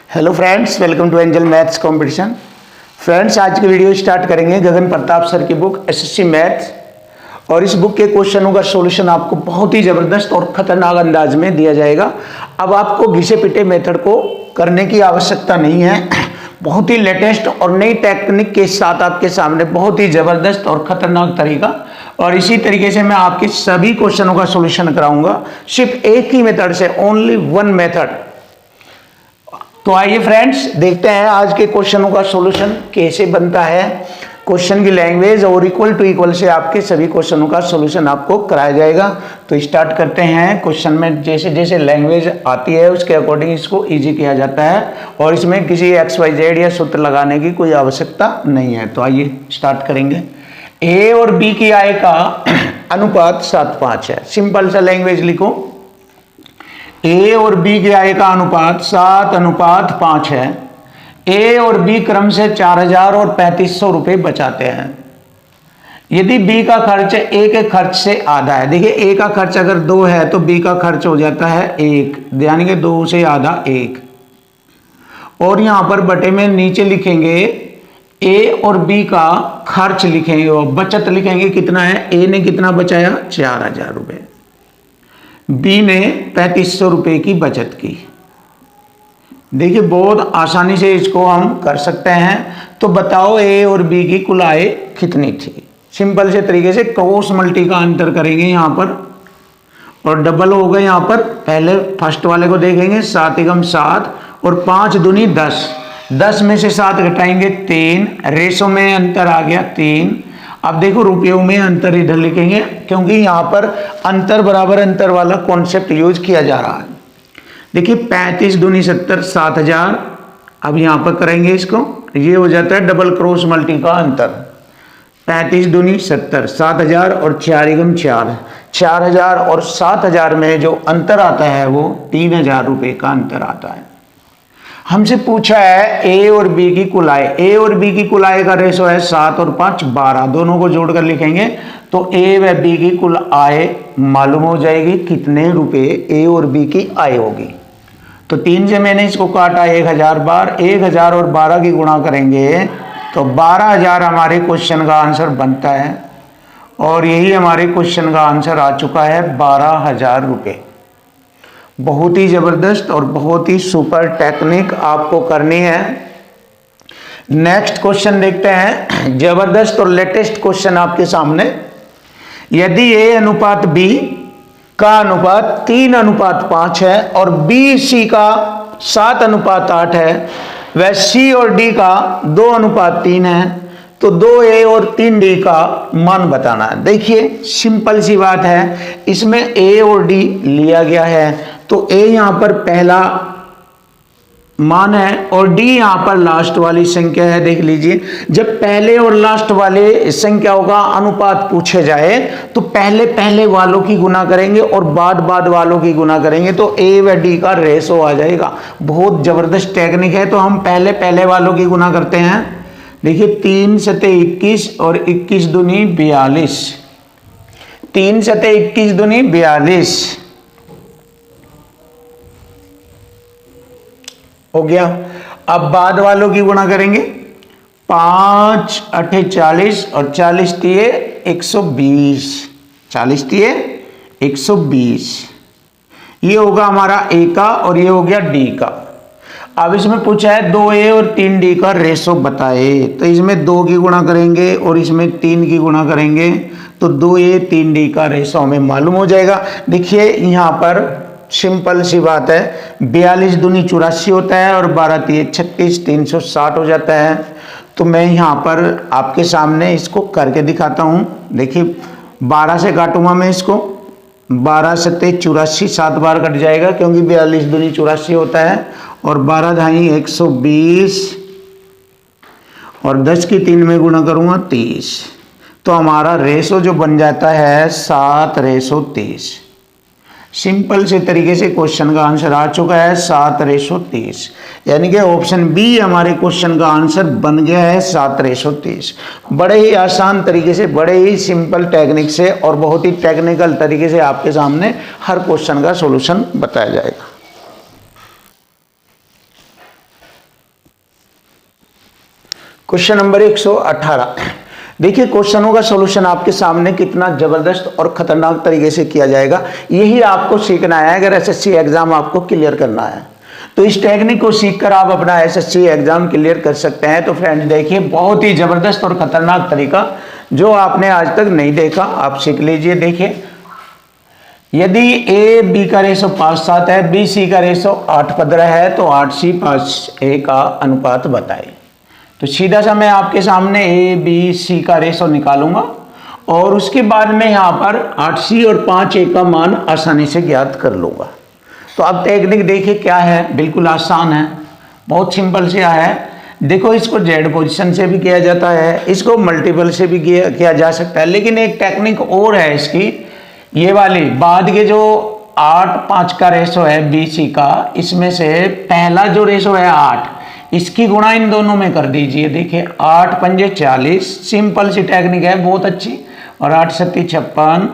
Hello friends, welcome to angel maths competition. Friends, आज की video start करेंगे Gagan Pratap sir की बुक एसएससी मैथ्स। और इस बुक के क्वेश्चनों का सॉल्यूशन आपको बहुत ही ज़बरदस्त और ख़तरनाक अंदाज में दिया जाएगा। अब आपको घिसे पिटे मेथड को करने की आवश्यकता नहीं है। बहुत ही लेटेस्ट और नई टेक्निक के साथ आपके सामने बहुत ही ज़बरदस्त और ख़तरनाक तरीका, और इसी तरीके से मैं आपके सभी क्वेश्चनों का सॉल्यूशन कराऊंगा, सिर्फ एक ही मेथड से, ओनली वन मेथड। तो आइए फ्रेंड्स, देखते हैं आज के क्वेश्चनों का सॉल्यूशन कैसे बनता है। क्वेश्चन की लैंग्वेज और इक्वल टू इक्वल से आपके सभी क्वेश्चनों का सॉल्यूशन आपको कराया जाएगा। तो स्टार्ट करते हैं। क्वेश्चन में जैसे जैसे लैंग्वेज आती है उसके अकॉर्डिंग इसको इजी किया जाता है, और इसमें किसी XYZ या सूत्र लगाने की कोई आवश्यकता नहीं है। तो आइए स्टार्ट करेंगे। ए और बी की आय का अनुपात 7:5 है। सिंपल सा लैंग्वेज लिखो। ए और बी की आय का अनुपात 7:5 है। ए और बी क्रम से 4000 और 3500 रुपए बचाते हैं। यदि बी का खर्च ए के खर्च से आधा है, देखिए ए का खर्च अगर 2 है तो बी का खर्च हो जाता है 1, यानी कि 2 से आधा 1। और यहां पर बटे में नीचे लिखेंगे ए और बी का खर्च लिखेंगे और बचत लिखेंगे। कितना है? ए ने कितना बचाया? 4000 रुपए। बी ने 3500 रुपए की बचत की। देखिए बहुत आसानी से इसको हम कर सकते हैं। तो बताओ ए और बी की कुल आय कितनी थी? सिंपल से तरीके से क्रॉस मल्टी का अंतर करेंगे यहां पर, और डबल होगा यहां पर। पहले फर्स्ट वाले को देखेंगे, 7 एकम 7 और 5 दूनी 10। 10 में से 7 घटाएंगे 3, रेशो में अंतर आ गया 3। अब देखो रुपयों में अंतर इधर लिखेंगे, क्योंकि यहां पर अंतर बराबर अंतर वाला कॉन्सेप्ट यूज किया जा रहा है। देखिए 35 दूनी 70, 7000। अब यहां पर करेंगे इसको, ये हो जाता है डबल क्रॉस मल्टी का अंतर। 35 दूनी 70, 7000 और 4 एकम 4। 4000 और 7000 में जो अंतर आता है वो 3000 रुपए का अंतर आता है। हमसे पूछा है ए और बी की कुल आय। ए और बी की कुल आय का रेशो है 7 और 5 12, दोनों को जोड़कर लिखेंगे तो ए व बी की कुल आय मालूम हो जाएगी। कितने रुपए ए और बी की आय होगी? तो 3 से मैंने इसको काटा 1000 बार। 1000 और 12 की गुणा करेंगे तो 12000 हमारे क्वेश्चन का आंसर बनता है, और यही हमारे क्वेश्चन का आंसर आ चुका है 12000 रुपये। बहुत ही जबरदस्त और बहुत ही सुपर टेक्निक आपको करनी है। नेक्स्ट क्वेश्चन देखते हैं। जबरदस्त और लेटेस्ट क्वेश्चन आपके सामने। यदि ए अनुपात बी का अनुपात 3:5 है और बी सी का 7:8 है, वह सी और डी का 2:3 है, तो 2A और 3D का मान बताना है। देखिए सिंपल सी बात है, इसमें A और D लिया गया है, तो A यहां पर पहला मान है और D यहां पर लास्ट वाली संख्या है। देख लीजिए, जब पहले और लास्ट वाले संख्याओं का अनुपात पूछे जाए तो पहले पहले वालों की गुना करेंगे और बाद बाद वालों की गुना करेंगे, तो A व D का रेशो आ जाएगा। बहुत जबरदस्त टेक्निक है। तो हम पहले पहले वालों की गुना करते हैं। देखिए 3 सते 21 और 21 दूनी 42। 3 सते 21 दूनी 42 हो गया। अब बाद वालों की गुणा करेंगे। 5 8 40 और 40 तिये 120। 40 तिये 120। ये होगा हमारा ए का और ये हो गया डी का। अब इसमें पूछा है 2A और 3D का रेशो बताए, तो इसमें 2 की गुणा करेंगे और इसमें 3 की गुणा करेंगे तो 2A 3D का रेशो हमें मालूम हो जाएगा। देखिए यहाँ पर सिंपल सी बात है, 42 दूनी 84 होता है और 12 तिये 36, 360 हो जाता है। तो मैं यहाँ पर आपके सामने इसको करके दिखाता हूँ। देखिए 12 से काटूंगा मैं इसको, 12 सत्ते 84, 7 बार कट जाएगा क्योंकि 42 दूनी 84 होता है, और 12 धाई 120 और 10 की 3 में गुणा करूंगा 30। तो हमारा रेशो जो बन जाता है 7:30। सिंपल से तरीके से क्वेश्चन का आंसर आ चुका है 7:30, यानी कि ऑप्शन बी हमारे क्वेश्चन का आंसर बन गया है 7:30। बड़े ही आसान तरीके से, बड़े ही सिंपल टेक्निक से और बहुत ही टेक्निकल तरीके से आपके सामने हर क्वेश्चन का सॉल्यूशन बताया जाएगा। Question number 118। देखिए क्वेश्चनों का सॉल्यूशन आपके सामने कितना जबरदस्त और खतरनाक तरीके से किया जाएगा, यही आपको सीखना है अगर एसएससी एग्जाम आपको क्लियर करना है। तो इस टेक्निक को सीखकर आप अपना एसएससी एग्जाम क्लियर कर सकते हैं। तो फ्रेंड्स देखिए, बहुत ही जबरदस्त और खतरनाक तरीका जो आपने आज तक नहीं देखा, आप सीख लीजिए। देखिए, यदि ए बी का रेशो 5:7 है, बी सी का रेशो 8:15 है, तो 8C 5A का अनुपात बताइए। तो सीधा सा मैं आपके सामने ए बी सी का रेशो निकालूंगा और उसके बाद में यहाँ पर 8C और 5A का मान आसानी से ज्ञात कर लूंगा। तो अब टेक्निक देखिए क्या है, बिल्कुल आसान है, बहुत सिंपल से है। देखो, इसको जेड पोजीशन से भी किया जाता है, इसको मल्टीपल से भी किया जा सकता है, लेकिन एक टेक्निक और है इसकी, ये वाली बाद के जो 8-5 का रेशो है BC का, इसमें से पहला जो रेशो है 8, इसकी गुणा इन दोनों में कर दीजिए। देखिए 8×5 40, सिंपल सी टेक्निक है, बहुत अच्छी। और 8×7 56,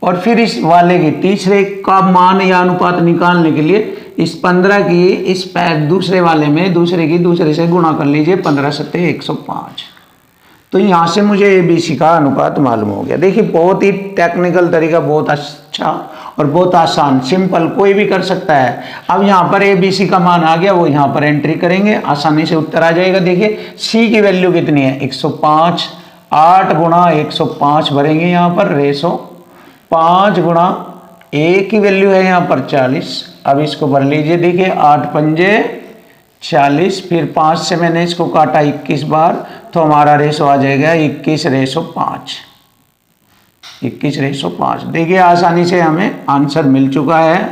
और फिर इस वाले के तीसरे का मान या अनुपात निकालने के लिए इस 15 की इस दूसरे वाले में दूसरे की दूसरे से गुणा कर लीजिए, 15×7 105। तो यहाँ से मुझे ABC का अनुपात मालूम हो गया। देखिए बहुत ही टेक्निकल तरीका, बहुत अच्छा और बहुत आसान, सिंपल, कोई भी कर सकता है। अब यहाँ पर ABC का मान आ गया, वो यहाँ पर एंट्री करेंगे, आसानी से उत्तर आ जाएगा। देखिए C की वैल्यू कितनी है, 105, 8 गुणा 105 भरेंगे यहाँ पर रेशो, 5 गुणा A की वैल्यू है यहाँ पर 40। अब इसको भर लीजिए। देखिए 8×5 40, फिर 5 से मैंने इसको काटा 21 बार, तो हमारा रेशो आ जाएगा 21:5। 21:5। देखिए आसानी से हमें आंसर मिल चुका है।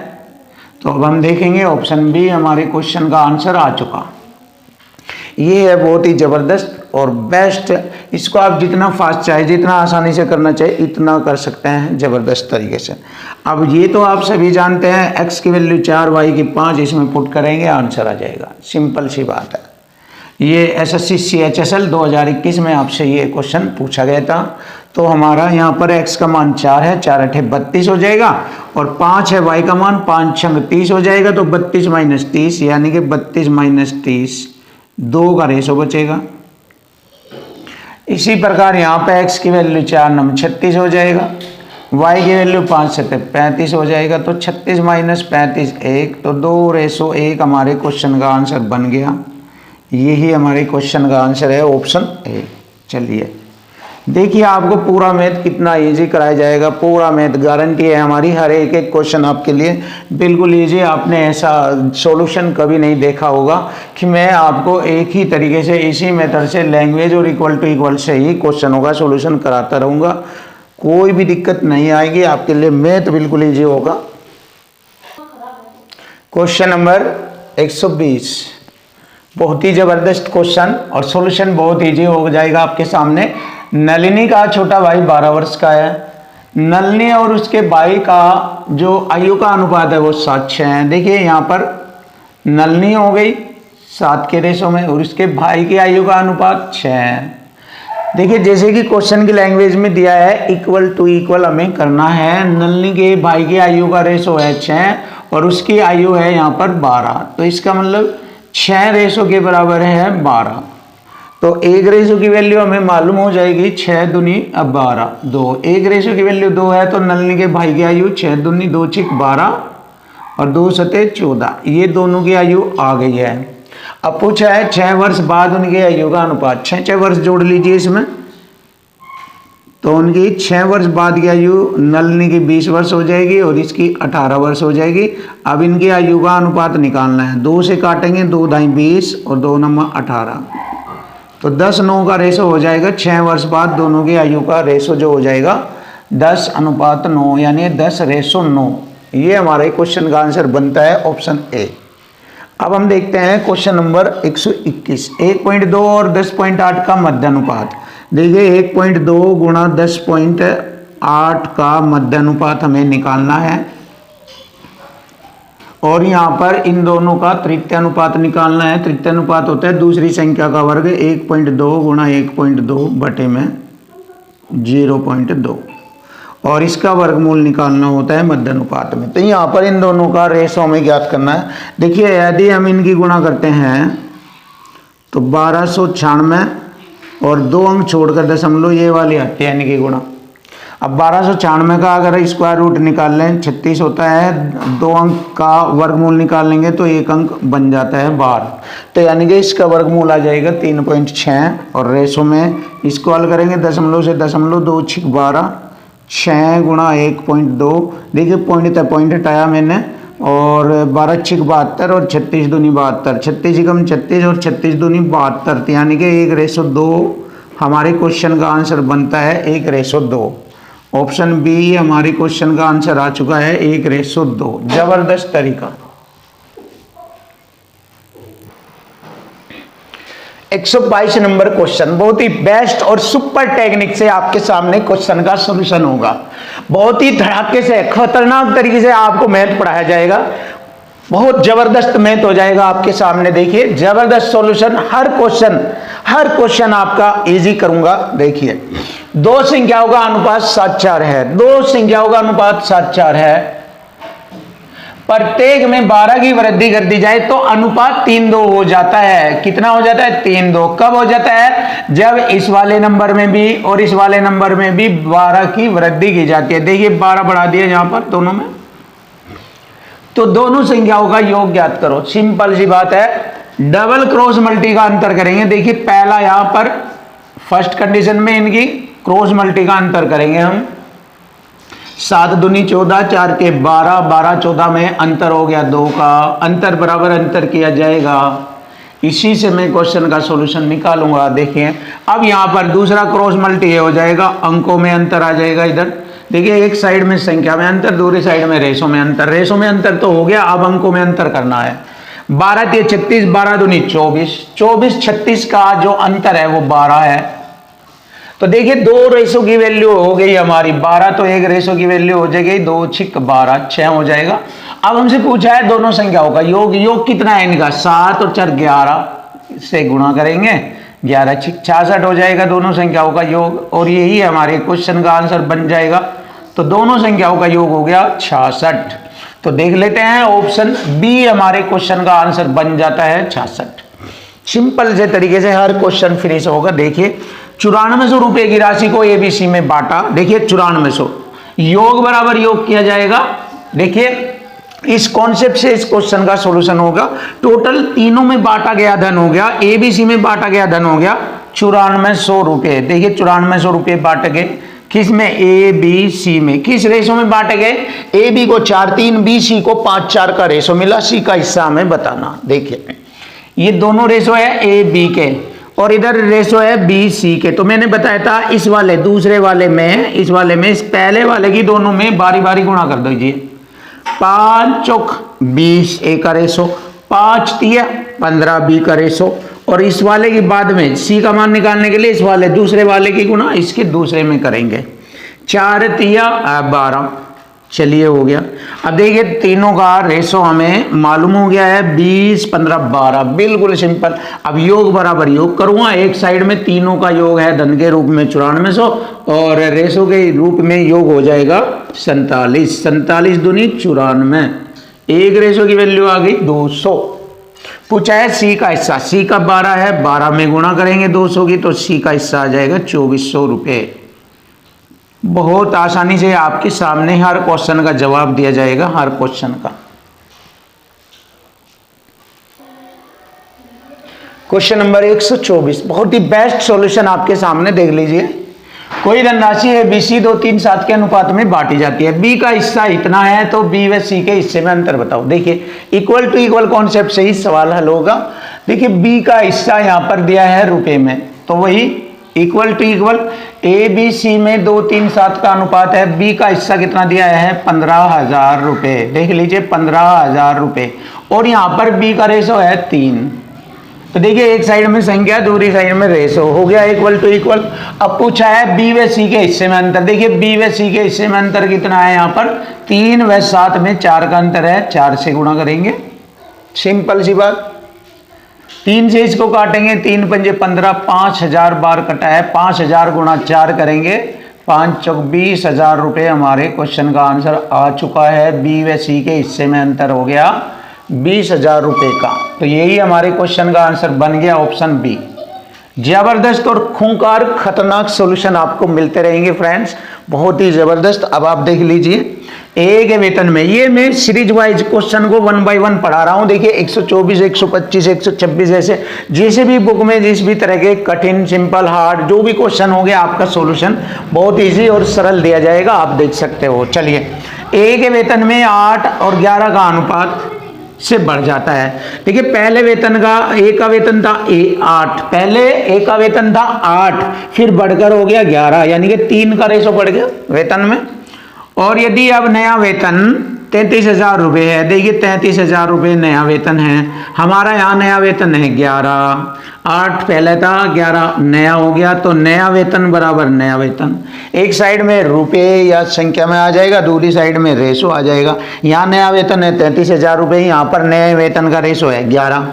तो अब हम देखेंगे ऑप्शन बी, हमारे क्वेश्चन का आंसर आ चुका। ये है बहुत ही ज़बरदस्त और बेस्ट। इसको आप जितना फास्ट चाहे, जितना आसानी से करना चाहे, इतना कर सकते हैं ज़बरदस्त तरीके से। अब ये तो आप सभी जानते हैं, x की वैल्यू 4, y की 5, इसमें पुट करेंगे, आंसर आ जाएगा। सिंपल सी बात है। ये SSC CHSL 2021 में आपसे ये क्वेश्चन पूछा गया था। तो हमारा यहाँ पर x का मान 4 है, 4×8 32 हो जाएगा, और 5 है y का मान, 5×6 30 हो जाएगा। तो 32 - 30 यानी कि 32 - 30, 2 का रेशो बचेगा। इसी प्रकार यहाँ पे x की वैल्यू 4 9 36 हो जाएगा, y की वैल्यू 5 7 35 हो जाएगा। तो 36 - 35 1, तो 2:1 हमारे क्वेश्चन का आंसर बन गया। यही हमारे क्वेश्चन का आंसर है, ऑप्शन ए। चलिए देखिए, आपको पूरा मैथ कितना इजी कराया जाएगा, पूरा मैथ गारंटी है हमारी, हर एक क्वेश्चन आपके लिए बिल्कुल इजी। आपने ऐसा सॉल्यूशन कभी नहीं देखा होगा कि मैं आपको एक ही तरीके से इसी मेथड से लैंग्वेज और इक्वल टू इक्वल से ही क्वेश्चनों का सॉल्यूशन कराता रहूँगा। कोई भी दिक्कत नहीं आएगी आपके लिए, मैथ बिल्कुल ईजी होगा। क्वेश्चन नंबर 120, बहुत ही ज़बरदस्त क्वेश्चन और सॉल्यूशन बहुत ईजी हो जाएगा आपके सामने। नलिनी का छोटा भाई 12 वर्ष का है। नलिनी और उसके भाई का जो आयु का अनुपात है वो 7:6 है। देखिए यहाँ पर नलिनी हो गई 7 के रेशो में, और उसके भाई की आयु का अनुपात 6 है। देखिए जैसे कि क्वेश्चन की लैंग्वेज में दिया है, इक्वल टू इक्वल हमें करना है। नलिनी के भाई की आयु का रेशो है 6 और उसकी आयु है यहाँ पर 12, तो इसका मतलब 6 रेशो के बराबर है 12। तो 1 रेशो की वैल्यू हमें मालूम हो जाएगी, 6 दूनी 12, 2। 1 रेशो की वैल्यू 2 है, तो नलिनी के भाई की आयु 6 दूनी 2 6 12 और 2 7 14, ये दोनों की आयु आ गई है। अब पूछा है 6 वर्ष बाद उनके आयु का अनुपात। 6 वर्ष जोड़ लीजिए इसमें, तो उनकी 6 वर्ष बाद की आयु नलिनी की 20 वर्ष हो जाएगी और इसकी 18 वर्ष हो जाएगी। अब इनकी आयु का अनुपात निकालना है, 2 से काटेंगे, 2 × 2 20 और 2 × 9 18, तो 10:9 का रेशो हो जाएगा। 6 वर्ष बाद दोनों की आयु का रेशो जो हो जाएगा 10:9, यानी 10:9। ये हमारे क्वेश्चन का आंसर बनता है, ऑप्शन ए। अब हम देखते हैं क्वेश्चन नंबर 121, 1.2 और 10.8 का मध्यानुपात। देखिए 1.2 गुणा 10.8 का मध्यानुपात हमें निकालना है, और यहाँ पर इन दोनों का तृतीयानुपात निकालना है। तृतीयानुपात होता है दूसरी संख्या का वर्ग, 1.2 गुणा 1.2 बटे में 0.2, और इसका वर्गमूल निकालना होता है मध्यानुपात में। तो यहाँ पर इन दोनों का रेशो हमें ज्ञात करना है। देखिए यदि हम इनकी गुणा करते हैं तो 1296 और 2 अंक छोड़कर दशमलव ये वाली आती है यानी कि गुणा। अब 1296 का अगर स्क्वायर रूट निकाल लें 36 होता है, 2 अंक का वर्गमूल निकाल लेंगे तो 1 अंक बन जाता है 12। तो यानी कि इसका वर्गमूल आ जाएगा 3.6 और रेशो में इसको हल करेंगे दशमलव से दशमलव 2 6 12 6 गुणा 1.2। देखिए पॉइंट हटाया मैंने और 12 6 72 और 36 दूनी 72, 36 एकम 36 और 36 दूनी 72 यानी कि 1:2 हमारे क्वेश्चन का आंसर बनता है 1:2। ऑप्शन बी हमारे क्वेश्चन का आंसर आ चुका है 1:2। जबरदस्त तरीका। 122 नंबर क्वेश्चन बहुत ही बेस्ट और सुपर टेक्निक से आपके सामने क्वेश्चन का सॉल्यूशन होगा। बहुत ही धड़ाके से खतरनाक तरीके से आपको मैथ पढ़ाया जाएगा। बहुत जबरदस्त मैथ हो जाएगा आपके सामने। देखिए जबरदस्त सॉल्यूशन, हर क्वेश्चन आपका इजी करूंगा। देखिए 2 संख्याओं का अनुपात 7:4 है, 2 संख्याओं का अनुपात 7:4 है, प्रत्येक में 12 की वृद्धि कर दी जाए तो अनुपात 3:2 हो जाता है। कितना हो जाता है? 3:2। कब हो जाता है? जब इस वाले नंबर में भी और इस वाले नंबर में भी 12 की वृद्धि की जाती है। देखिए 12 बढ़ा दिया यहां पर दोनों में, तो दोनों संख्याओं का योग ज्ञात करो। सिंपल सी बात है, डबल क्रॉस मल्टी का अंतर करेंगे। देखिए पहला यहां पर फर्स्ट कंडीशन में इनकी क्रॉस मल्टी का अंतर करेंगे हम। 7 दूनी 14, 4 के 12, 12 14 में अंतर हो गया 2 का, अंतर बराबर अंतर किया जाएगा। इसी से मैं क्वेश्चन का सॉल्यूशन निकालूंगा। देखिए अब यहाँ पर दूसरा क्रॉस मल्टी हो जाएगा, अंकों में अंतर आ जाएगा इधर। देखिए एक साइड में संख्या में अंतर, दूसरी साइड में रेशो में अंतर। रेशो में अंतर तो हो गया, अब अंकों में अंतर करना है। 12 3 36, 12 दूनी 24, 24 36 का जो अंतर है वो 12 है। तो देखिए 2 रेशो की वैल्यू हो गई हमारी 12, तो 1 रेशो की वैल्यू हो जाएगी 2 6 12 6 हो जाएगा। अब हमसे पूछा है दोनों संख्याओं का योग। योग कितना है इनका? 7 और 4 11 से गुणा करेंगे, 11 6 66 हो जाएगा दोनों संख्याओं का योग, और यही हमारे क्वेश्चन का आंसर बन जाएगा। तो दोनों संख्याओं का योग हो गया 66। तो देख लेते हैं ऑप्शन बी हमारे क्वेश्चन का आंसर बन जाता है 66। सिंपल से तरीके से हर क्वेश्चन फिनिश होगा। देखिए 9400 रुपए की राशि को एबीसी में बांटा। देखिए 9400 योग बराबर योग किया जाएगा। देखिए इस कॉन्सेप्ट से इस क्वेश्चन का सॉल्यूशन होगा। टोटल तीनों में बांटा गया धन हो गया, एबीसी में बांटा गया धन हो गया 9400 रुपए। देखिए 9400 रुपए बांटे गए किस में? ए बी सी में। किस रेशो में बांटे गए? ए बी को 4:3, बी सी को 5:4 का रेशो मिला। सी का हिस्सा हमें बताना। देखिए ये दोनों रेशो है ए बी के और इधर रेशो है बी सी के। तो मैंने बताया था इस वाले दूसरे वाले में, इस वाले में, इस पहले वाले की दोनों में बारी बारी गुणा कर दीजिए। 5 चौक 20 ए का रेशो, 5 तिया 15 बी का रेशो, और इस वाले की बाद में सी का मान निकालने के लिए इस वाले दूसरे वाले की गुणा इसके दूसरे में करेंगे। 4 तिया 12। चलिए हो गया। अब देखिए तीनों का रेशो हमें मालूम हो गया है 20 15 12, बिल्कुल सिंपल। अब योग बराबर योग करूंगा। एक साइड में तीनों का योग है धन के रूप में 9400 और रेशो के रूप में योग हो जाएगा 47। 47 दूनी 94, एक रेशो की वैल्यू आ गई 200। पूछा है सी का हिस्सा, सी का 12 है, 12 में गुणा करेंगे 200 की, तो सी का हिस्सा आ जाएगा 2400 रुपये। बहुत आसानी से आपके सामने हर क्वेश्चन का जवाब दिया जाएगा, हर क्वेश्चन का। क्वेश्चन नंबर 124 बहुत ही बेस्ट सॉल्यूशन आपके सामने देख लीजिए। कोई धनराशि है बी सी 2 3 7 के अनुपात में बांटी जाती है। बी का हिस्सा इतना है तो बी व सी के हिस्से में अंतर बताओ। देखिए इक्वल टू इक्वल कॉन्सेप्ट से ही सवाल हल होगा। देखिए बी का हिस्सा यहां पर दिया है रुपए में, तो वही equal to equal A B C में 2 3 7 का अनुपात है। बी का हिस्सा कितना दिया है? 15,000 रुपए। देख लीजिए 15,000 रुपए, और यहां पर बी का रेशो है 3। तो देखिए एक साइड में संख्या, दूसरी साइड में रेशो, हो गया इक्वल टू इक्वल। अब पूछा है बी व सी के हिस्से में अंतर। देखिए बी व सी के हिस्से में अंतर कितना है? यहाँ पर 3 व 7 में 4 का अंतर है, 4 से गुणा करेंगे। सिंपल सी बात। 3 से इसको काटेंगे, 3 पंजे 15, 5000 बार कटा है, 5000 गुणा 4 करेंगे, 5 चौक 20,000 रुपये हमारे क्वेश्चन का आंसर आ चुका है। बी व सी के हिस्से में अंतर हो गया 20,000 रुपये का। तो यही हमारे क्वेश्चन का आंसर बन गया ऑप्शन बी। जबरदस्त और खूंखार खतरनाक सॉल्यूशन आपको मिलते रहेंगे फ्रेंड्स, बहुत ही जबरदस्त। अब आप देख लीजिए एक वेतन में, ये मैं सीरीज वाइज क्वेश्चन को 1 बाय 1 पढ़ा रहा हूं। देखिए 124, 125, 126 ऐसे जैसे भी बुक में जिस भी तरह के कठिन, सिंपल, हार्ड जो भी क्वेश्चन हो गया, आपका सॉल्यूशन बहुत इजी और सरल दिया जाएगा, आप देख सकते हो। चलिए, एक वेतन में 8 और 11 का अनुपात से बढ़ जाता है। देखिए पहले वेतन का, एक का वेतन था 8, पहले एक का वेतन था 8, फिर बढ़कर हो गया 11, यानी कि 3 का रेशो बढ़ गया वेतन में। और यदि अब नया वेतन 33,000 रुपये है, देखिए 33,000 रुपये नया वेतन है हमारा, यहाँ नया वेतन है 11, 8 पहले था 11 नया हो गया, तो नया वेतन बराबर नया वेतन। एक साइड में रुपये या संख्या में आ जाएगा, दूसरी साइड में रेशो आ जाएगा। यहाँ नया वेतन है 33,000 रुपये, यहाँ पर नए वेतन का रेशो है 11,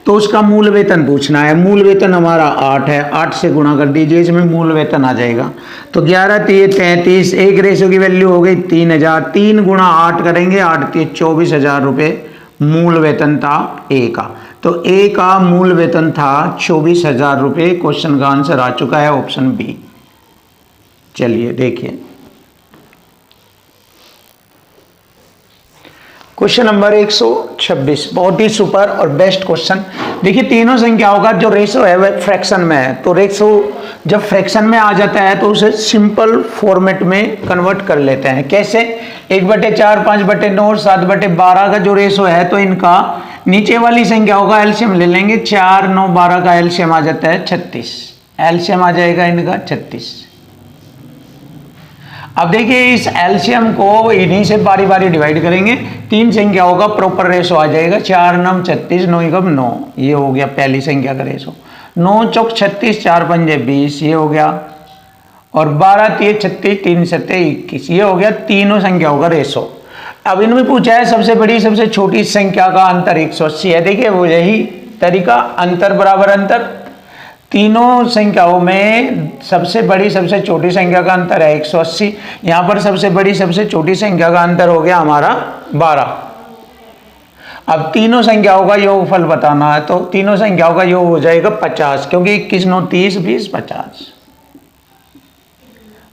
तो उसका मूल वेतन पूछना है। मूल वेतन हमारा 8 है, 8 से गुणा कर दीजिए, इसमें मूल वेतन आ जाएगा। तो 11 3 33, एक रेशो की वैल्यू हो गई 3,000, 3 गुणा 8 करेंगे, 8 3 24,000 रुपये मूल वेतन था ए का। तो ए का मूल वेतन था 24,000 रुपये। क्वेश्चन का आंसर आ चुका है ऑप्शन बी। चलिए देखिए क्वेश्चन नंबर 126, बहुत ही सुपर और बेस्ट क्वेश्चन। देखिए तीनों संख्याओं का जो रेशो है वह फ्रैक्शन में है, तो रेशो जब फ्रैक्शन में आ जाता है तो उसे सिंपल फॉर्मेट में कन्वर्ट कर लेते हैं। कैसे? 1/4, 5/9, 7/12 का जो रेशो है, तो इनका नीचे वाली संख्याओं का एलसीएम ले लेंगे। 4, 9, 12 का एलसीएम आ जाता है 36, एलसीएम आ जाएगा इनका 36। अब देखिए इस एलसीएम को इन्हीं से बारी बारी डिवाइड करेंगे, तीन संख्याओं का प्रॉपर रेशो आ जाएगा। 4 9 36, 9 एकम 9, ये हो गया पहली संख्या का रेशो। 9 चौक 36, 4 पंजे 20, ये हो गया। और 12 3 36, 3 7 21, ये हो गया तीनों संख्याओं का रेशो। अब इनमें पूछा है सबसे बड़ी सबसे छोटी संख्या का अंतर 180 है। देखिए वो यही तरीका, अंतर बराबर अंतर। तीनों संख्याओं में सबसे बड़ी सबसे छोटी संख्या का अंतर है 180। यहां पर सबसे बड़ी सबसे छोटी संख्या का अंतर हो गया हमारा 12। अब तीनों संख्याओं का योगफल बताना है, तो तीनों संख्याओं का योग हो जाएगा 50, क्योंकि 21 9 30 20 50।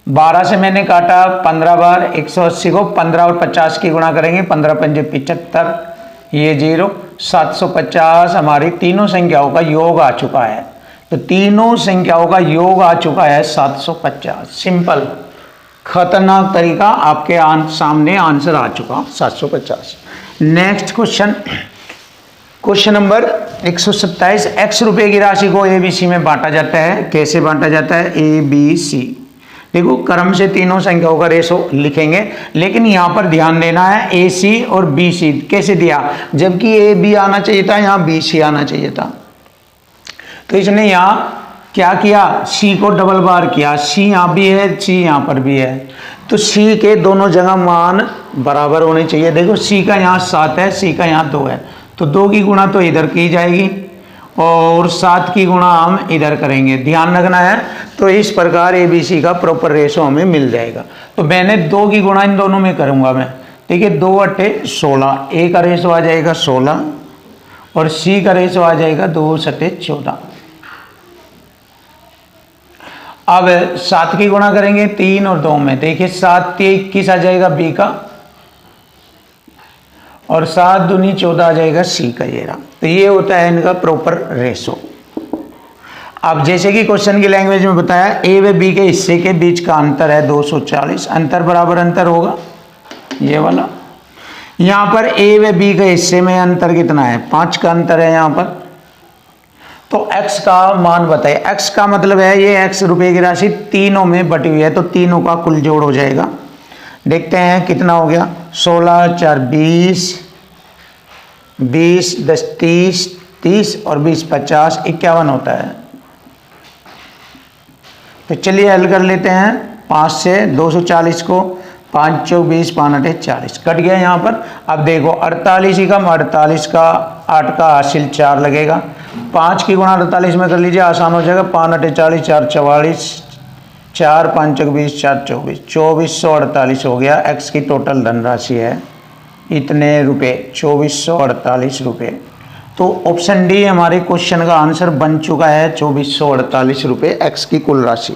12 से मैंने काटा 15 बार, 180 को 15 और 50 की गुणा करेंगे, 15 पंजे 75, ये 0, 750 हमारी तीनों संख्याओं का योग आ चुका है। तो तीनों संख्याओं का योग आ चुका है 750। सिंपल खतरनाक तरीका, आपके सामने आंसर आ चुका 750। Next question, question number 127। x रुपए की राशि को ए बी सी में बांटा जाता है। कैसे बांटा जाता है? ए बी सी, देखो क्रम से तीनों संख्याओं का रेशो लिखेंगे, लेकिन यहां पर ध्यान देना है ए सी और बी सी कैसे दिया, जबकि ए बी आना चाहिए था, यहां बी सी आना चाहिए था। तो इसने यहाँ क्या किया, सी को डबल बार किया। सी यहाँ भी है, सी यहाँ पर भी है, तो सी के दोनों जगह मान बराबर होने चाहिए। देखो सी का यहाँ 7 है, सी का यहाँ 2 है, तो 2 की गुणा तो इधर की जाएगी और 7 की गुणा हम इधर करेंगे, ध्यान रखना है। तो इस प्रकार ए बी सी का प्रॉपर रेशो हमें मिल जाएगा। तो मैंने 2 की गुणा इन दोनों में करूँगा मैं। देखिए 2 8 16, ए का रेशो आ जाएगा 16 और सी का रेशो आ जाएगा 2 7 14। अब 7 की गुणा करेंगे 3 और 2 में, देखिए 7 3 21 आ जाएगा बी का, और 7 दूनी 14 आ जाएगा सी का। ये रहा, तो ये होता है इनका प्रॉपर रेशो। अब जैसे कि क्वेश्चन की लैंग्वेज में बताया, ए व बी के हिस्से के बीच का अंतर है 240, अंतर बराबर अंतर होगा ये वाला। यहां पर ए व बी के हिस्से में अंतर कितना है? 5 का अंतर है यहां पर। तो x का मान बताइए। x का मतलब है ये x रुपए की राशि तीनों में बटी हुई है, तो तीनों का कुल जोड़ हो जाएगा। देखते हैं कितना हो गया, 16 4 20, 20 10 30, 30 और 20 50, 51 होता है। तो चलिए हल कर लेते हैं। 5 से 240 को 5 चौक 20, 5 8 40 कट गया यहाँ पर। अब देखो 48 ही कम 48 का 8 का हासिल 4 लगेगा, 5 की गुणा 48 में कर लीजिए, आसान हो जाएगा। 5 8 40, 4 44, 4 5 चौक 20, 4 24, 2448 हो गया। x की टोटल धनराशि है इतने रुपए, 2448 रुपये। तो ऑप्शन डी हमारे क्वेश्चन का आंसर बन चुका है 2448 रुपये एक्स की कुल राशि।